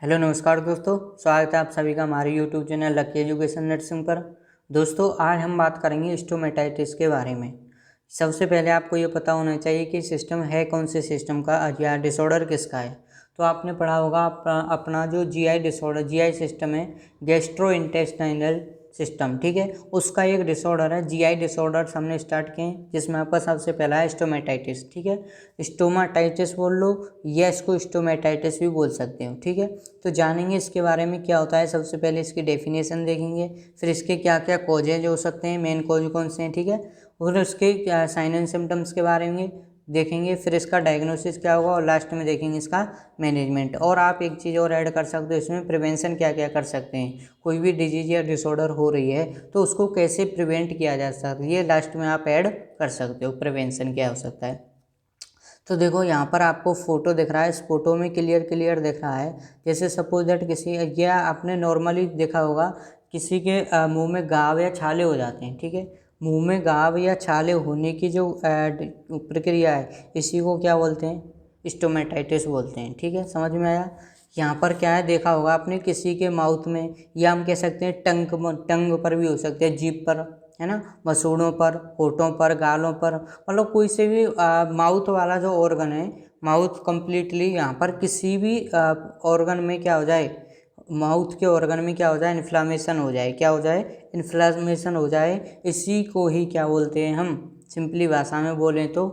Hello नमस्कार दोस्तों, स्वागत है आप सभी का हमारे YouTube channel lucky education nursing पर। दोस्तों आज हम बात करेंगे स्टोमेटाइटिस के बारे में। सबसे पहले आपको ये पता होना चाहिए कि सिस्टम है कौन से सिस्टम का या डिसऑर्डर किसका है। तो आपने पढ़ा होगा अपना जो जीआई डिसऑर्डर जीआई सिस्टम है, गैस्ट्रो इंटेस्टाइनल सिस्टम, ठीक है, उसका एक डिसऑर्डर है। जीआई डिसऑर्डर हमने स्टार्ट किए हैं जिसमें आपका सबसे पहला है स्टोमेटाइटिस, ठीक है। स्टोमाटाइटिस बोल लो या इसको स्टोमेटाइटिस भी बोल सकते हो, ठीक है। तो जानेंगे इसके बारे में क्या होता है। सबसे पहले इसकी डेफिनेशन देखेंगे, फिर इसके क्या क्या कॉजेज हो सकते हैं, मेन कॉज कौन से हैं, ठीक है। और उसके क्या साइन एंड सिम्टम्स के बारे में देखेंगे, फिर इसका डायग्नोसिस क्या होगा और लास्ट में देखेंगे इसका मैनेजमेंट। और आप एक चीज़ और ऐड कर सकते हो इसमें, प्रिवेंशन क्या क्या कर सकते हैं। कोई भी डिजीज या डिसऑर्डर हो रही है तो उसको कैसे प्रिवेंट किया जा सकता है, ये लास्ट में आप ऐड कर सकते हो, प्रिवेंशन क्या हो सकता है। तो देखो यहाँ पर आपको फोटो दिख रहा है, इस फोटो में क्लियर दिख रहा है। जैसे सपोज दैट किसी, या आपने नॉर्मली देखा होगा किसी के मुंह में घाव या छाले हो जाते हैं, ठीक है। मुंह में घाव या छाले होने की जो प्रक्रिया है इसी को क्या बोलते हैं, स्टोमेटाइटिस बोलते हैं, ठीक है। समझ में आया। यहाँ पर क्या है, देखा होगा आपने किसी के माउथ में, या हम कह सकते हैं टंग पर भी हो सकते हैं, जीभ पर, है ना, मसूड़ों पर, होठों पर, गालों पर, मतलब कोई से भी माउथ वाला जो ऑर्गन है, माउथ कंप्लीटली यहाँ पर किसी भी ऑर्गन में क्या हो जाए, माउथ के ऑर्गन में क्या हो जाए, इन्फ्लामेशन हो जाए, क्या हो जाए, इन्फ्लामेशन हो जाए, इसी को ही क्या बोलते हैं हम, सिंपली भाषा में बोलें तो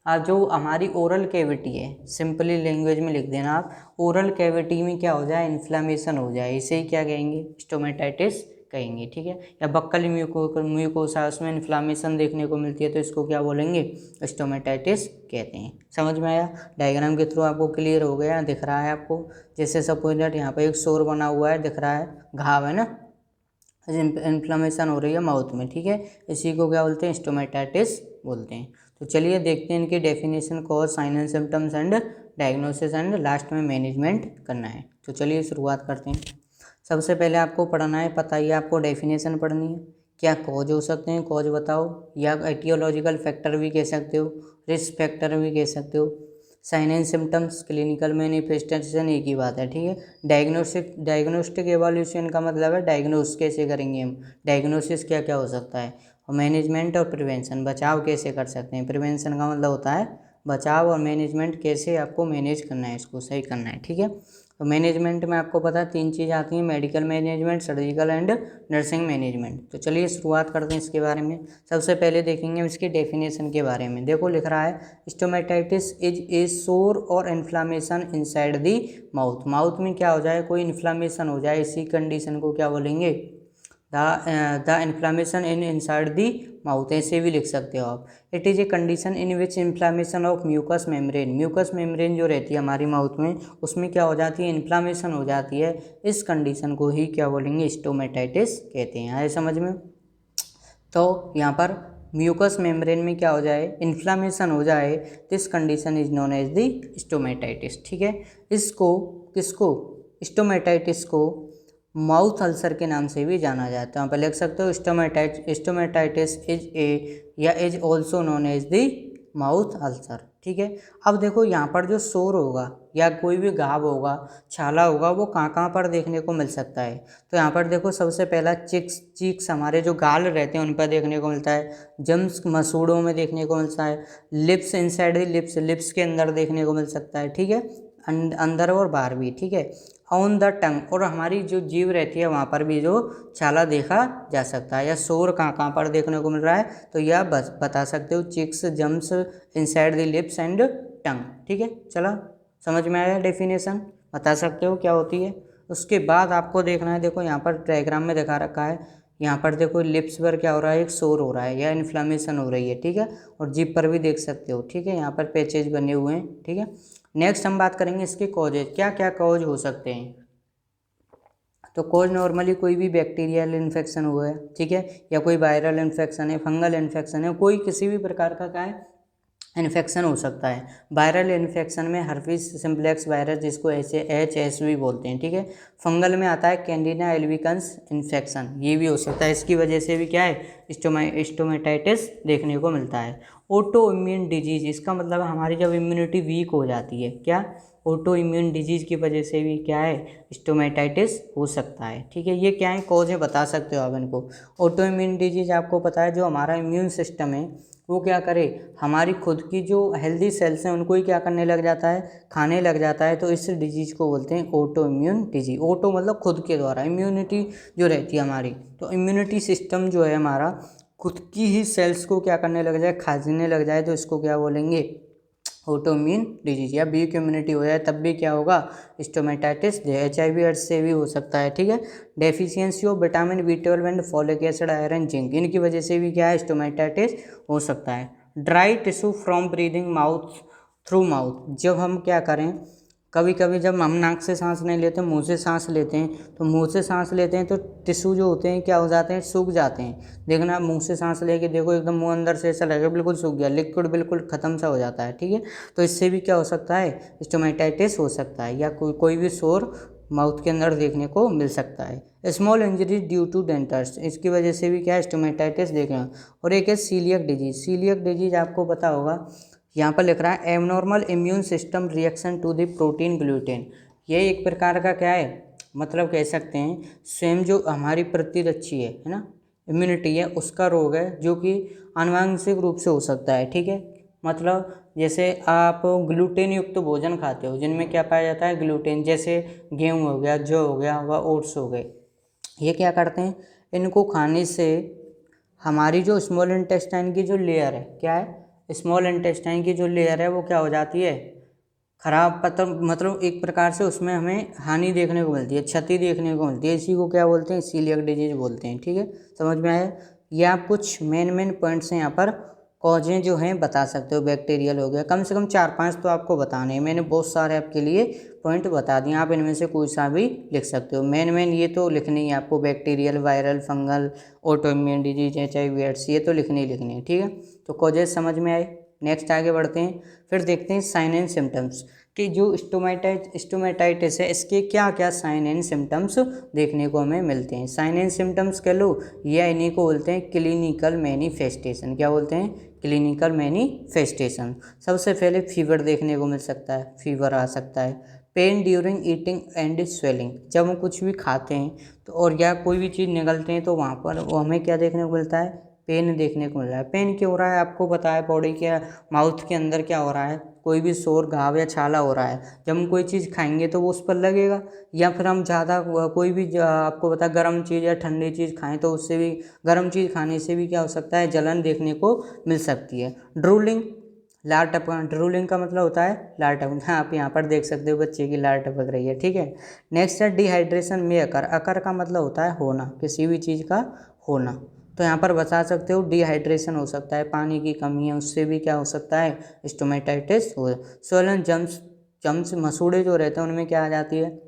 जो हमारी ओरल कैविटी है, सिंपली लैंग्वेज में लिख देना आप, ओरल कैविटी में क्या हो जाए, इन्फ्लामेशन हो जाए, इसे ही क्या कहेंगे, स्टोमेटाइटिस कहेंगे, ठीक है। या बक्कल म्यूकोसा, उसमें इन्फ्लामेशन देखने को मिलती है तो इसको क्या बोलेंगे, स्टोमेटाइटिस कहते हैं। समझ में आया। डायग्राम के थ्रू आपको क्लियर हो गया, दिख रहा है आपको। जैसे सपोज दैट यहाँ पे एक शोर बना हुआ है, दिख रहा है, घाव है ना, इन्फ्लामेशन हो रही है माउथ में, ठीक है, इसी को क्या बोलते हैं, स्टोमेटाइटिस बोलते हैं। तो चलिए देखते हैं इनकी definition, cause, sign and symptoms and diagnosis and last में मैनेजमेंट करना है। तो चलिए शुरुआत करते हैं। सबसे पहले आपको पढ़ना है, पता ही आपको डेफिनेशन पढ़नी है। क्या कॉज हो सकते हैं, कॉज बताओ, या एटियोलॉजिकल फैक्टर भी कह सकते हो, रिस्क फैक्टर भी कह सकते हो। Sign and symptoms, clinical manifestation, एक ही बात है, ठीक है। डायग्नोस्टिक एवोल्यूशन का मतलब है डायग्नोस कैसे करेंगे हम, डायग्नोसिस क्या क्या हो सकता है, और मैनेजमेंट और प्रिवेंशन, बचाव कैसे कर सकते हैं। प्रिवेंशन का मतलब होता है बचाव, और मैनेजमेंट कैसे आपको मैनेज करना है, इसको सही करना है, ठीक है। तो मैनेजमेंट में आपको पता है 3 चीज़ आती हैं, medical management, surgical and nursing management. तो चलिए शुरुआत करते हैं इसके बारे में। सबसे पहले देखेंगे इसकी डेफिनेशन के बारे में। देखो लिख रहा है, स्टोमेटाइटिस इज ए सोर और inflammation inside the mouth. Mouth में क्या हो जाए, कोई इन्फ्लामेशन हो जाए, इसी कंडीशन को क्या बोलेंगे, the inflammation in inside the mouth, ऐसे भी लिख सकते हो आप। It is a condition in which inflammation of mucous membrane, mucous membrane जो रहती है हमारी माउथ में, उसमें क्या हो जाती है, इन्फ्लामेशन हो जाती है। इस कंडीशन को ही क्या बोलेंगे, स्टोमेटाइटिस कहते हैं। आए समझ में। तो यहाँ पर म्यूकस मेम्ब्रेन में क्या हो जाए, इन्फ्लामेशन हो जाए, this condition is known as the stomatitis, ठीक है। इसको किसको, स्टोमेटाइटिस को माउथ अल्सर के नाम से भी जाना जाता है। यहाँ पर लिख सकते हो स्टोमेटाइटिस इज ए या is also known as the mouth ulcer, ठीक है। अब देखो यहाँ पर जो शोर होगा या कोई भी घाव होगा, छाला होगा, वो कहाँ कहाँ पर देखने को मिल सकता है। तो यहाँ पर देखो सबसे पहला चीक्स हमारे जो गाल रहते हैं उन पर देखने को मिलता है, जम्स मसूड़ों में देखने को मिलता है, लिप्स इनसाइड द लिप्स के अंदर देखने को मिल सकता है, ठीक है, अंदर और बाहर भी, ठीक है। ऑन द टंग, और हमारी जो जीभ रहती है वहाँ पर भी जो छाला देखा जा सकता है। या शोर कहाँ कहाँ पर देखने को मिल रहा है, तो यह बता सकते हो, cheeks, gums inside the lips and tongue, ठीक है। चला समझ में आया, डेफिनेशन बता सकते हो क्या होती है। उसके बाद आपको देखना है, देखो यहाँ पर डायग्राम में दिखा रखा है, यहाँ पर देखो लिप्स पर क्या हो रहा है, एक शोर हो रहा है या इन्फ्लामेशन हो रही है, ठीक है। और जीभ पर भी देख सकते हो, ठीक है, यहाँ पर पैचेज बने हुए हैं, ठीक है। नेक्स्ट हम बात करेंगे इसके कॉजेज, क्या क्या कॉज हो सकते हैं। तो कॉज नॉर्मली कोई भी बैक्टीरियल इन्फेक्शन हुआ है, ठीक है, या कोई वायरल इन्फेक्शन है, फंगल इन्फेक्शन है, कोई किसी भी प्रकार का क्या है, इन्फेक्शन हो सकता है। वायरल इन्फेक्शन में हर्पीस सिम्प्लेक्स वायरस, जिसको HSV बोलते हैं, ठीक है। फंगल में आता है कैंडिडा एल्बिकन्स इन्फेक्शन, ये भी हो सकता है, इसकी वजह से भी क्या है, स्टोमेटाइटिस देखने को मिलता है। ऑटो इम्यून डिजीज, इसका मतलब हमारी जब इम्यूनिटी वीक हो जाती है, क्या ऑटो इम्यून डिजीज़ की वजह से भी क्या है, स्टोमेटाइटिस हो सकता है। ठीक है, ये क्या है, कॉज है, बता सकते हो आप इनको। ऑटो इम्यून डिजीज आपको पता है, जो हमारा इम्यून सिस्टम है वो क्या करे, हमारी खुद की जो हेल्दी सेल्स हैं उनको ही क्या करने लग जाता है, खाने लग जाता है। तो इस डिजीज़ को बोलते हैं ऑटो इम्यून डिजीज। ऑटो मतलब खुद के द्वारा, इम्यूनिटी जो रहती है हमारी, तो इम्यूनिटी सिस्टम जो है हमारा खुद की ही सेल्स को क्या करने लग जाए, खाने लग जाए, तो इसको क्या बोलेंगे, ऑटोइम्यून डिजीज। या वीक इम्यूनिटी हो जाए तब भी क्या होगा, स्टोमेटाइटिस। HIV एड्स से भी हो सकता है। ठीक है, deficiency of vitamin B12 and folic acid, iron, zinc, इनकी वजह से भी क्या है, स्टोमेटाइटिस हो सकता है। Dry tissue from breathing mouth through mouth, जब हम क्या करें, कभी कभी जब हम नाक से सांस नहीं लेते, मुंह से सांस लेते हैं, तो मुंह से सांस लेते हैं तो टिश्यू जो होते हैं क्या हो जाते हैं, सूख जाते हैं। देखना, मुंह से सांस लेके देखो, एकदम मुंह अंदर से ऐसा लगेगा बिल्कुल सूख गया, लिक्विड बिल्कुल खत्म सा हो जाता है। ठीक है, तो इससे भी क्या हो सकता है, स्टोमेटाइटिस हो सकता है। या कोई भी सोर माउथ के अंदर देखने को मिल सकता है। Small injury due to denters, इसकी वजह से भी क्या है, स्टोमेटाइटिस देखना। और एक है सीलियक डिजीज। सीलियक डिजीज आपको पता होगा, यहाँ पर लिख रहा है abnormal immune system reaction to the protein gluten. ये एक प्रकार का क्या है, मतलब कह सकते हैं स्वयं जो हमारी प्रतिरक्षी है ना, इम्यूनिटी है, उसका रोग है, जो कि आनुवंशिक रूप से हो सकता है। ठीक है, मतलब जैसे आप ग्लूटेन युक्त भोजन खाते हो, जिनमें क्या पाया जाता है, ग्लूटेन, जैसे गेहूँ हो गया, जौ हो गया, व ओट्स हो गए, ये क्या करते हैं, इनको खाने से हमारी जो स्मॉल इंटेस्टाइन की जो लेयर है, क्या है, स्मॉल इंटेस्टाइन की जो लेयर है वो क्या हो जाती है, खराब, मतलब एक प्रकार से उसमें हमें हानि देखने को मिलती है, क्षति देखने को मिलती है। इसी को क्या बोलते हैं, सीलियक डिजीज बोलते हैं। ठीक है, समझ में आया। ये आप कुछ मेन पॉइंट्स हैं यहाँ पर, कॉजें जो हैं बता सकते हो। बैक्टीरियल हो गया, कम से कम 4-5 तो आपको बताने हैं, मैंने बहुत सारे आपके लिए पॉइंट बता दिए, आप इनमें से कोई सा भी लिख सकते हो। मेन ये तो लिखनी है आपको, bacterial, viral, fungal, autoimmune disease, HIV AIDS, ये तो लिखने ही लिखने हैं। ठीक है, तो कॉजेज समझ में आए। नेक्स्ट आगे बढ़ते हैं, फिर देखते हैं साइन एंड सिम्टम्स कि जो स्टोमेटाइटिस है, इसके क्या क्या साइन एंड सिम्टम्स देखने को हमें मिलते हैं। साइन एंड सिम्टम्स कह लो, या इन्हीं को बोलते हैं क्लिनिकल मैनिफेस्टेशन। क्या बोलते हैं, क्लिनिकल मैनिफेस्टेशन। सबसे पहले फीवर देखने को मिल सकता है, फीवर आ सकता है। Pen during eating and swelling, जब हम कुछ भी खाते हैं तो और या कोई भी चीज़ निगलते हैं तो वहाँ पर वो हमें क्या देखने को मिलता है, पेन देखने को मिल रहा है। पेन क्यों हो रहा है, आपको पता है, बॉडी के माउथ के अंदर क्या हो रहा है, कोई भी सोर, घाव या छाला हो रहा है। जब हम कोई चीज़ खाएंगे तो वो उस पर लगेगा, या फिर हम ज़्यादा कोई भी आपको पता गर्म चीज़ या ठंडी चीज़ खाएं तो उससे भी, गर्म चीज़ खाने से भी क्या हो सकता है, जलन देखने को मिल सकती है। ड्रूलिंग, लार टपकना, ड्रूलिंग का मतलब होता है लार टपकना। आप यहाँ पर देख सकते हो बच्चे की लार टपक रही है। ठीक है, नेक्स्ट है डिहाइड्रेशन में अकर। अकर का मतलब होता है होना, किसी भी चीज़ का होना। तो यहाँ पर बता सकते हो डिहाइड्रेशन हो सकता है, पानी की कमी है, उससे भी क्या हो सकता है, स्टोमेटाइटिस हो। सोलन जम्स मसूड़े जो रहते हैं उनमें क्या आ जाती है,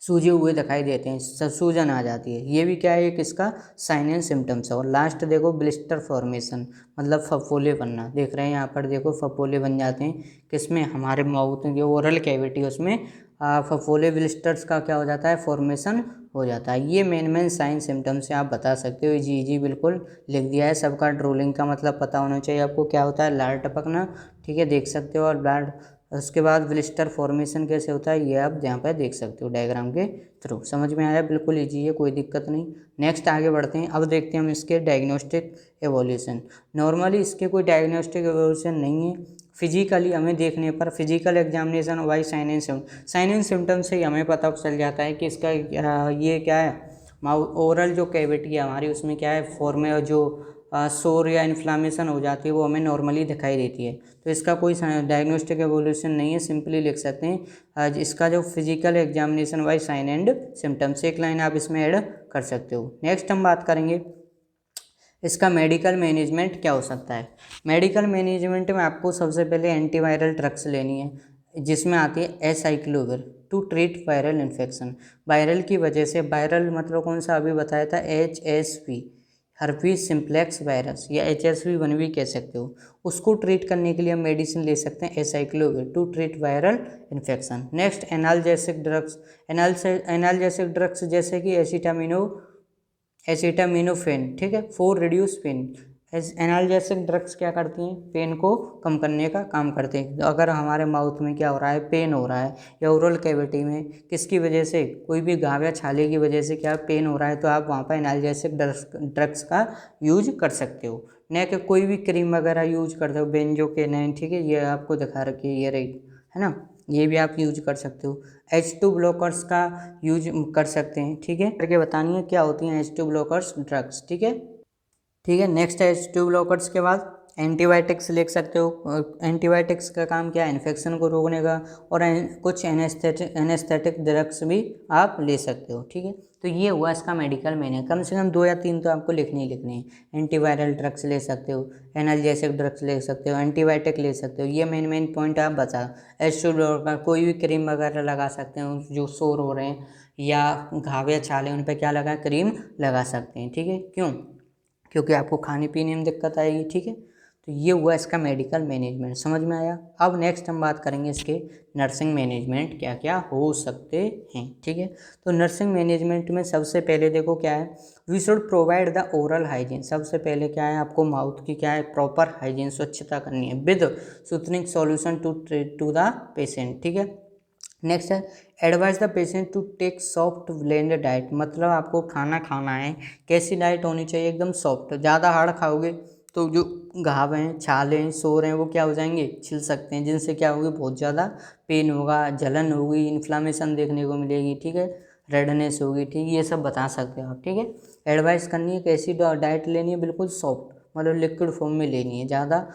सूजे हुए दिखाई देते हैं, सूजन आ जाती है। ये भी क्या है, एक इसका साइन एंड सिम्टम्स है। और लास्ट देखो ब्लिस्टर फॉर्मेशन, मतलब फफोले बनना। देख रहे हैं यहाँ पर, देखो फफोले बन जाते हैं, किसमें, हमारे माउथ में जो ओरल कैविटी, उसमें फफोले, ब्लिस्टर्स का क्या हो जाता है, फॉर्मेशन हो जाता है। ये मेन साइन सिम्टम्स से आप बता सकते हो। जी बिल्कुल लिख दिया है सबका। ड्रोलिंग का मतलब पता होना चाहिए आपको, क्या होता है, लार टपकना। ठीक है, देख सकते हो। और ब्लड, उसके बाद ब्लिस्टर फॉर्मेशन कैसे होता है, ये आप यहाँ पर देख सकते हो डायग्राम के थ्रू। समझ में आया, बिल्कुल ईजी है, कोई दिक्कत नहीं। नेक्स्ट आगे बढ़ते हैं, अब देखते हैं हम इसके डायग्नोस्टिक एवोल्यूशन। नॉर्मली इसके कोई डायग्नोस्टिक एवोल्यूशन नहीं है, फिजिकली हमें देखने पर, physical examination by sign and symptom से ही हमें पता चल जाता है कि इसका ये क्या है, ओरल जो कैविटी है हमारी, उसमें क्या है, फॉर्मे जो सोर या इन्फ्लामेशन हो जाती है वो हमें नॉर्मली दिखाई देती है। तो इसका कोई डायग्नोस्टिक एवोल्यूशन नहीं है, सिंपली लिख सकते हैं इसका जो physical examination by sign and symptoms, एक लाइन आप इसमें ऐड कर सकते हो। नेक्स्ट हम बात करेंगे इसका मेडिकल मैनेजमेंट क्या हो सकता है। मेडिकल मैनेजमेंट में आपको सबसे पहले एंटीवायरल ड्रग्स लेनी है, जिसमें आती है acyclovir to treat viral infection. Viral की वजह से, वायरल मतलब कौन सा अभी बताया था, HSV, हर्पीस सिम्प्लेक्स वायरस, या HSV1 भी कह सकते हो। उसको ट्रीट करने के लिए हम मेडिसिन ले सकते हैं acyclovir to treat viral infection. Next analgesic drugs, analgesic drugs जैसे कि एसिटामिनोफेन, ठीक है, for reduce pain. Analgesic drugs क्या करती हैं, पेन को कम करने का काम करते हैं। तो अगर हमारे माउथ में क्या हो रहा है, पेन हो रहा है, या ओरल कैविटी में किसकी वजह से, कोई भी घाव या छाले की वजह से क्या पेन हो रहा है, तो आप वहाँ पर एनाल्जेसिक ड्रग्स का यूज कर सकते हो। न कि कोई भी क्रीम वगैरह यूज करते हो, बेंजोकेनाइन, ठीक है, ये आपको दिखा रखी है, ये रही है ना, ये भी आप यूज कर सकते हो। H2 ब्लॉकर्स का यूज कर सकते हैं, ठीक है, करके बतानी है क्या होती हैं H2 ब्लॉकर्स ड्रग्स, ठीक है। नेक्स्ट है H2 ब्लॉकर्स के बाद एंटीबायोटिक्स ले सकते हो। एंटीबायोटिक्स का काम क्या है, इन्फेक्शन को रोकने का, और कुछ एनेस्थेटिक ड्रग्स भी आप ले सकते हो, ठीक है। तो ये हुआ इसका मेडिकल मीनिंग, कम से कम 2 या 3 तो आपको लिखने ही लिखने हैं। एंटीवायरल ड्रग्स ले सकते हो, एनाल्जेसिक ड्रग्स ले सकते हो, एंटीबायोटिक ले सकते हो, ये मेन पॉइंट आप बता। H2 ब्लॉकर, कोई भी क्रीम वगैरह लगा सकते हो, जो सोर हो रहे हैं या घाव या छाले उन पर क्या लगा, क्रीम लगा सकते हैं, ठीक है। क्यों, क्योंकि आपको खाने पीने में दिक्कत आएगी, ठीक है। तो ये हुआ इसका मेडिकल मैनेजमेंट, समझ में आया। अब नेक्स्ट हम बात करेंगे इसके नर्सिंग मैनेजमेंट क्या क्या हो सकते हैं, ठीक है। तो नर्सिंग मैनेजमेंट में सबसे पहले देखो क्या है, we should provide the oral hygiene. सबसे पहले क्या है, आपको माउथ की क्या है, प्रॉपर हाइजीन, स्वच्छता करनी है with soothing solution to the patient, ठीक है। नेक्स्ट है advise the patient to take soft bland diet, मतलब आपको खाना खाना है, कैसी डाइट होनी चाहिए, एकदम सॉफ्ट। ज़्यादा हार्ड खाओगे तो जो घाव हैं, छाले हैं, सोर हैं, वो क्या हो जाएंगे, छिल सकते हैं, जिनसे क्या होगी, बहुत ज़्यादा पेन होगा, जलन होगी, इन्फ्लामेशन देखने को मिलेगी, ठीक है, रेडनेस होगी, ठीक है, ये सब बता सकते हो आप, ठीक है। एडवाइस करनी है कैसी डाइट लेनी है, बिल्कुल सॉफ्ट, मतलब लिक्विड फॉर्म में लेनी है, ज़्यादा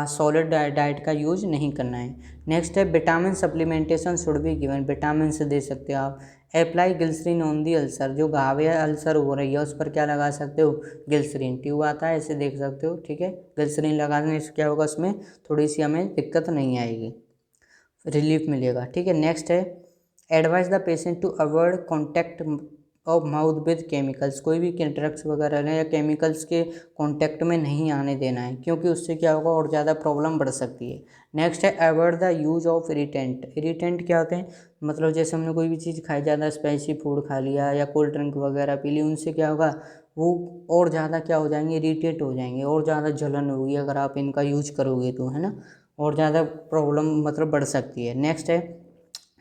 सॉलिड डाइट का यूज नहीं करना है। नेक्स्ट है vitamin supplementation should be given, vitamin से दे सकते हो आप। Apply glycerine on the ulcer, जो घाव या अल्सर हो रही है उस पर क्या लगा सकते हो, ग्लिसरीन ट्यूब आता है, ऐसे देख सकते हो, ठीक है। ग्लिसरीन लगाने से क्या होगा, उसमें थोड़ी सी हमें दिक्कत नहीं आएगी, रिलीफ मिलेगा, ठीक है। नेक्स्ट है advise the patient to avoid contact of mouth with chemicals, कोई भी ड्रग्स वगैरह लें या केमिकल्स के कांटेक्ट में नहीं आने देना है, क्योंकि उससे क्या होगा, और ज़्यादा प्रॉब्लम बढ़ सकती है। नेक्स्ट है avoid the use of irritant. Irritant क्या होते हैं, मतलब जैसे हमने कोई भी चीज़ खाई, ज़्यादा स्पाइसी फूड खा लिया या कोल्ड ड्रिंक वगैरह पी ली, उनसे क्या होगा, वो और ज़्यादा क्या हो जाएंगे, इरीटेट हो जाएंगे, और ज़्यादा जलन होगी अगर आप इनका यूज करोगे तो, है ना, और ज़्यादा प्रॉब्लम मतलब बढ़ सकती है। नेक्स्ट है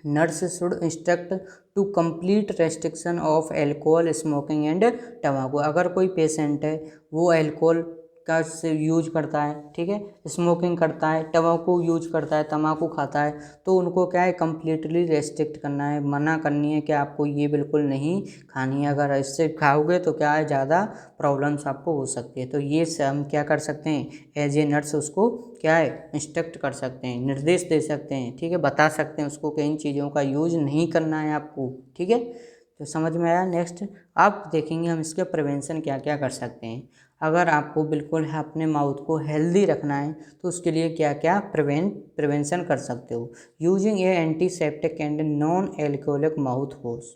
nurse should instruct to complete restriction of alcohol, smoking and tobacco. अगर कोई पेशेंट है वो अल्कोहल का से यूज करता है, ठीक है, स्मोकिंग करता है, टमाको यूज करता है, तम्बाकू खाता है, तो उनको क्या है, कम्प्लीटली रेस्ट्रिक्ट करना है, मना करनी है कि आपको ये बिल्कुल नहीं खानी है, अगर इससे खाओगे तो क्या है, ज़्यादा प्रॉब्लम्स आपको हो सकती है। तो ये हम क्या कर सकते हैं, एज ए नर्स उसको क्या है, इंस्ट्रक्ट कर सकते हैं, निर्देश दे सकते हैं, ठीक है, बता सकते हैं उसको कि इन चीज़ों का यूज नहीं करना है आपको, ठीक है। तो समझ में आया। नेक्स्ट आप देखेंगे हम इसके प्रिवेंशन क्या क्या कर सकते हैं। अगर आपको बिल्कुल अपने माउथ को हेल्दी रखना है तो उसके लिए क्या क्या प्रिवेंशन कर सकते हो। Using a antiseptic and non alcoholic mouth wash,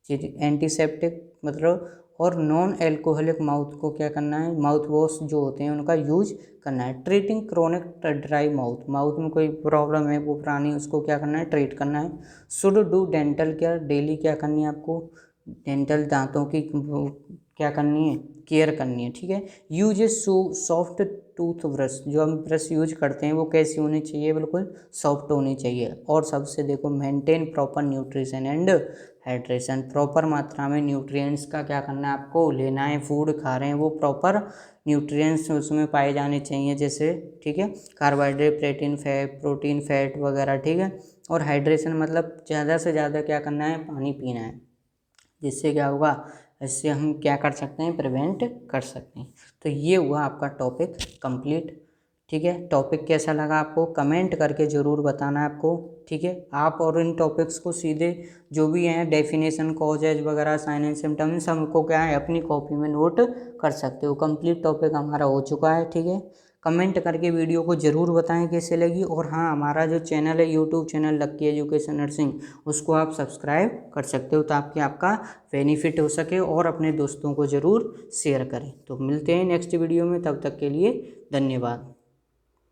antiseptic मतलब और नॉन एल्कोहलिक माउथ को क्या करना है, माउथ वॉश जो होते हैं उनका यूज करना है। Treating chronic dry mouth, mouth में कोई प्रॉब्लम है वो पुरानी, उसको क्या करना है, ट्रीट करना है। Should do dental care, daily क्या करनी है आपको, डेंटल दांतों की क्या करनी है, केयर करनी है, ठीक है। यूज ए सॉफ्ट टूथ ब्रश, जो हम ब्रश यूज करते हैं वो कैसी होनी चाहिए, बिल्कुल सॉफ्ट होनी चाहिए। और सबसे देखो maintain proper nutrition and hydration, proper मात्रा में न्यूट्रिएंट्स का क्या करना है, आपको लेना है, फूड खा रहे हैं वो प्रॉपर न्यूट्रिएंट्स उसमें पाए जाने चाहिए, जैसे ठीक है कार्बोहाइड्रेट, प्रोटीन फैट वगैरह, ठीक है। और हाइड्रेशन मतलब ज़्यादा से ज़्यादा क्या करना है, पानी पीना है, जिससे क्या होगा, इससे हम क्या कर सकते हैं, प्रिवेंट कर सकते हैं। तो ये हुआ आपका टॉपिक कंप्लीट, ठीक है। टॉपिक कैसा लगा आपको कमेंट करके ज़रूर बताना है आपको, ठीक है। आप और इन टॉपिक्स को सीधे जो भी हैं डेफिनेशन, कॉजेज वगैरह, साइन एंड सिम्टम्स, हमको क्या है अपनी कॉपी में नोट कर सकते हो। कंप्लीट टॉपिक हमारा हो चुका है, ठीक है। कमेंट करके वीडियो को ज़रूर बताएं कैसे लगी। और हाँ, हमारा जो चैनल है यूट्यूब चैनल लक्की एजुकेशन नर्सिंग, उसको आप सब्सक्राइब कर सकते हो ताकि आपका बेनिफिट हो सके, और अपने दोस्तों को ज़रूर शेयर करें। तो मिलते हैं नेक्स्ट वीडियो में, तब तक के लिए धन्यवाद।